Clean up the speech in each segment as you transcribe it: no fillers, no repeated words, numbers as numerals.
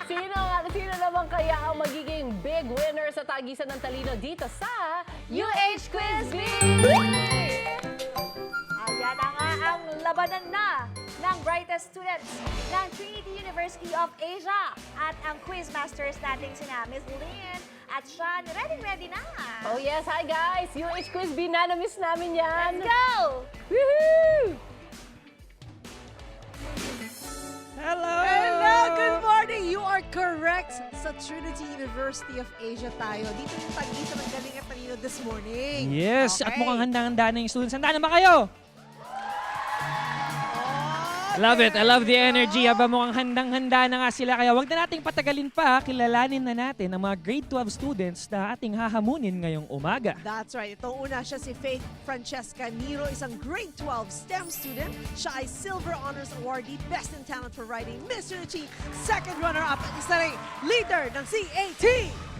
Sino naman kaya ang magiging big winner sa tagisan ng talino dito sa UH Quiz Bee? Ayan na nga ang labanan na ng brightest students ng Trinity University of Asia. At ang quizmasters natin sina Miss Lynn at Sean, ready na. Oh yes, hi guys! UH Quiz Bee na miss namin yan! Let's go! Woohoo! Hello! Hello! Good morning! You are correct sa Trinity University of Asia tayo. Dito yung tag-isa ng galing at talino this morning. Yes, at Okay. mukhang handang-handa na yung students. Handa na ba kayo? Love it. I love the energy. Aba, mukhang handang-handa na nga sila. Kaya wag na nating patagalin pa. Kilalanin na natin ang mga grade 12 students na ating hahamunin ngayong umaga. That's right. Itong una siya si Faith Francesca Niro, isang grade 12 STEM student. Siya ay Silver Honors Awardee, Best in Talent for Writing, Miss Unity, second runner-up at isa rin leader ng CAT.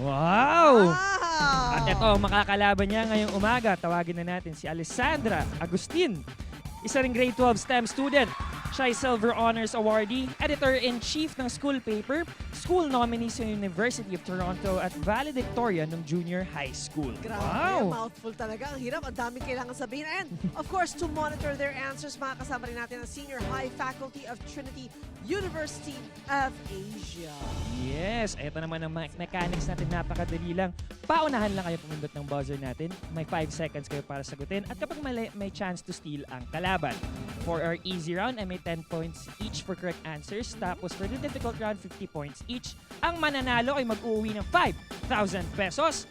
Wow! Wow! At ito, makakalaban niya ngayong umaga. Tawagin na natin si Alessandra Agustin. Isa ring grade 12 STEM student. Siya ay Silver Honors Awardee, Editor-in-Chief ng school paper, school nominee sa University of Toronto at valedictorian ng junior high school. Grabe, mouthful talaga. Ang hirap, ang daming kailangan sabihin. And of course, to monitor their answers, makakasama rin natin ang Senior High Faculty of Trinity University of Asia. Yes, ito naman ang mechanics natin. Napakadali lang. Paunahan lang kayo pumindot ng buzzer natin. May 5 seconds kayo para sagutin. At kapag may chance to steal ang kalaban. For our easy round, ay may 10 points each for correct answers. Tapos for the difficult round, 50 points each. Ang mananalo ay mag-uwi ng 5,000 pesos.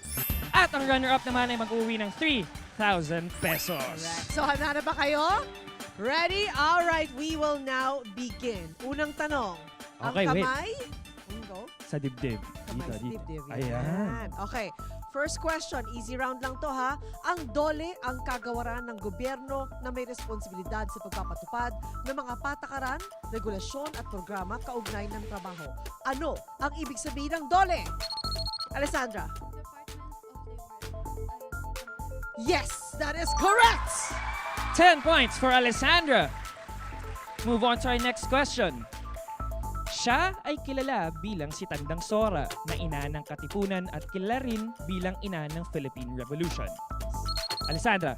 At ang runner-up naman ay mag-uwi ng 3,000 pesos. Correct. So, handa na ba kayo? Ready? All right, we will now begin. Unang tanong. Okay, ang wait. kamay? Go. Sa dibdib. Kamay sa Dito. dibdib. Ayan. Okay. First question, easy round lang to ha. Ang DOLE ang kagawaran ng gobyerno na may responsibilidad sa pagpapatupad ng mga patakaran, regulasyon at programa kaugnay ng trabaho. Ano ang ibig sabihin ng DOLE? Alessandra. Yes, that is correct! 10 points for Alessandra. Move on to our next question. Siya ay kilala bilang si Tandang Sora na ina ng Katipunan at kilala rin bilang ina ng Philippine Revolution. Alessandra.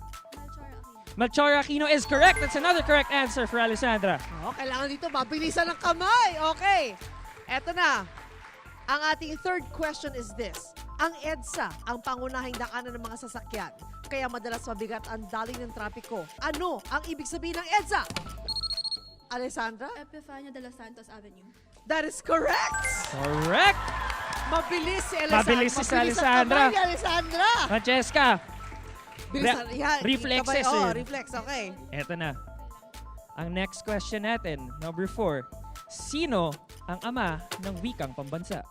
Melchor Aquino is correct. That's another correct answer for Alessandra. Oh, kailangan dito mabilisan ng kamay. Okay. Eto na. Ang ating third question is this. Ang EDSA ang pangunahing daanan ng mga sasakyan. Kaya madalas mabigat ang daling ng trapiko. Ano ang ibig sabihin ng EDSA? Alessandra? Epifania de los Santos Avenue. That is correct! Correct! Mabilis si Alessandra. Mabilis si ang Alessandra. kamay ni Alessandra. Francesca. Bilisan. Yan. Reflexes Kamay. Oh, yun. reflex. Okay. Eto na. Ang next question natin, number 4. Sino ang ama ng wikang pambansa?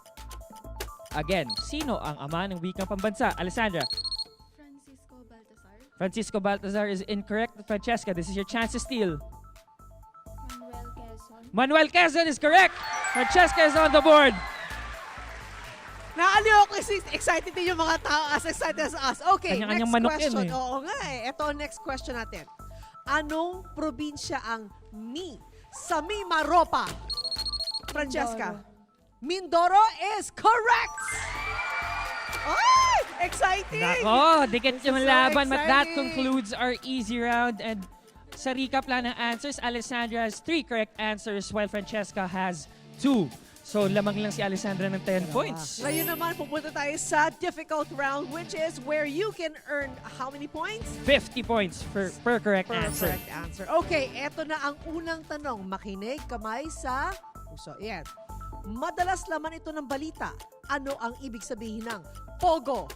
Again, sino ang ama ng wikang pambansa? Alessandra. Francisco Baltasar. Francisco Baltazar is incorrect. Francesca, this is your chance to steal. Manuel Quezon. Manuel Quezon is correct. Francesca is on the board. Naaliw ako kasi excited din yung mga tao as excited as us. Okay, Kanya-kanyang next manok question. yan eh. Oo nga eh. Ito ang next question natin. Anong probinsya ang sa Mimaropa? Francesca. Mindoro is correct! Ay! Exciting! Nako, dikit yung so laban. But that exciting. concludes our easy round. And sa recap lang ng answers, Alessandra has 3 correct answers while Francesca has 2. So lamang lang si Alessandra ng 10 points. Ngayon naman, pupunta tayo sa difficult round, which is where you can earn how many points? 50 points per correct answer. Perfect answer. Okay, eto na ang unang tanong. Makinig, kamay sa puso. Yan. Madalas laman ito ng balita. Ano ang ibig sabihin ng Pogo?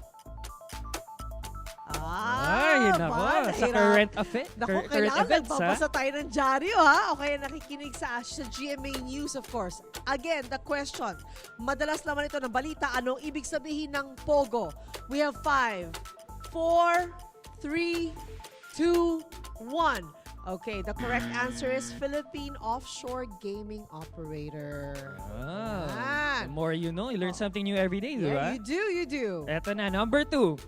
Ay, nako. Sa nahirap. current affair. Naku, Current kailangan events, ha? nagbabasa tayo ng dyaryo, ha? O kaya nakikinig sa GMA News, of course. Again, the question. Madalas naman ito ng balita. Anong ibig sabihin ng Pogo? We have 5, 4, 3, 2, 1. Okay, the correct answer is Philippine Offshore Gaming Operator. Ah, Yan. the more you know, you learn something new every day, di ba? Yeah, you do. Eto na, number 2.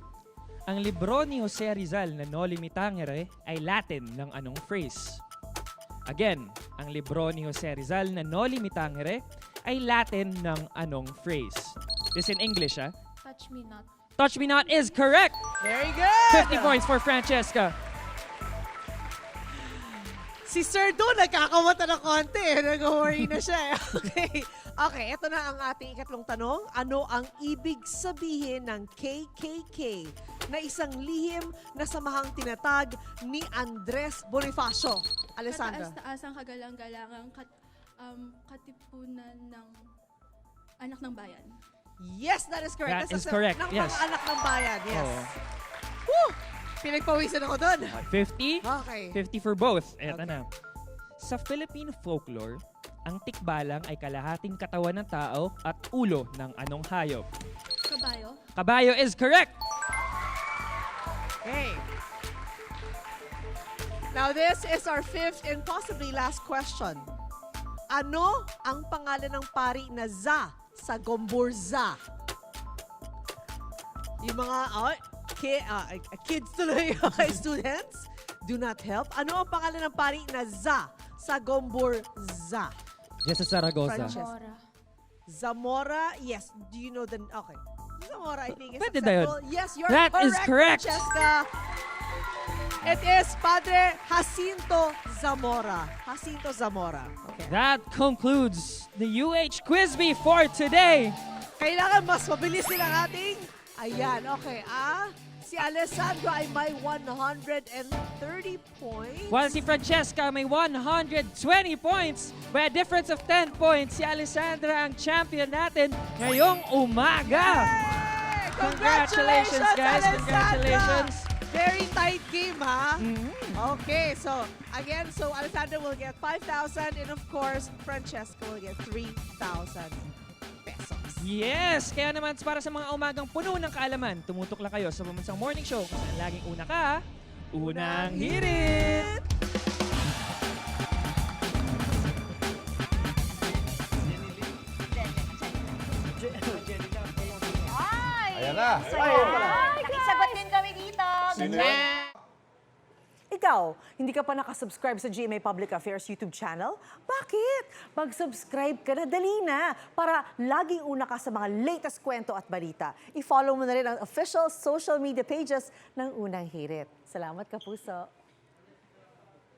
Ang libro ni Jose Rizal na Noli Me Tangere ay Latin ng anong phrase? Again, ang libro ni Jose Rizal na Noli Me Tangere ay Latin ng anong phrase? This in English, ah? Touch me not. Touch me not is correct. Very good! 50 points for Francesca. Si Sir Do, nagkakamata ng konti. Nag-worry na siya. Okay. Okay, ito na ang ating ikatlong tanong. Ano ang ibig sabihin ng KKK na isang lihim na samahang tinatag ni Andres Bonifacio? Alessandra. Kataas-taas ang kagalang-galangang katipunan ng anak ng bayan. Yes, that is correct. That is That's correct, Ng yes. mga anak ng bayan, yes. Oo. Woo! Pinagpawisan ako doon. 50? Okay. 50 for both. Eto Okay. na. Sa Philippine folklore, ang tikbalang ay kalahating katawan ng tao at ulo ng anong hayop? Kabayo. Kabayo is correct. Okay. Now this is our fifth and possibly last question. Ano ang pangalan ng pari na Za sa Gomburza? Yung mga kids tuloy, okay, students, do not help. Ano ang pangalan ng pari na Za sa Gomburza? Yes, sa Zaragoza. Francesca. Zamora, yes. Do you know the... Okay. Zamora, I think is Pwede na yun. acceptable. Yes, you're That correct, is correct. Francesca. It is Padre Jacinto Zamora. Jacinto Zamora. Okay. That concludes the UH Quiz Bee for today. Kailangan mas mabilis silang ating... Ayan, okay. Si Alessandro ay may 130 points. While si Francesca may 120 points. By a difference of 10 points, si Alessandra ang champion natin ngayong umaga. Yay! Congratulations, guys. Alessandra! Congratulations. Very tight game, ha? Mhm. Okay, so again, Alessandra will get 5,000 and of course, Francesca will get 3,000 pesos. Yes! Kaya naman para sa mga umagang puno ng kaalaman, tumutok lang kayo sa Pambansang Morning Show kung saan laging una ka, unang hirit! Ay! Ayan na. Ay, nakisagot din kami dito. Ikaw, hindi ka pa nakasubscribe sa GMA Public Affairs YouTube channel? Bakit? Mag-subscribe ka na, dali na, para laging una ka sa mga latest kwento at balita. I-follow mo na rin ang official social media pages ng Unang Hirit. Salamat, Kapuso.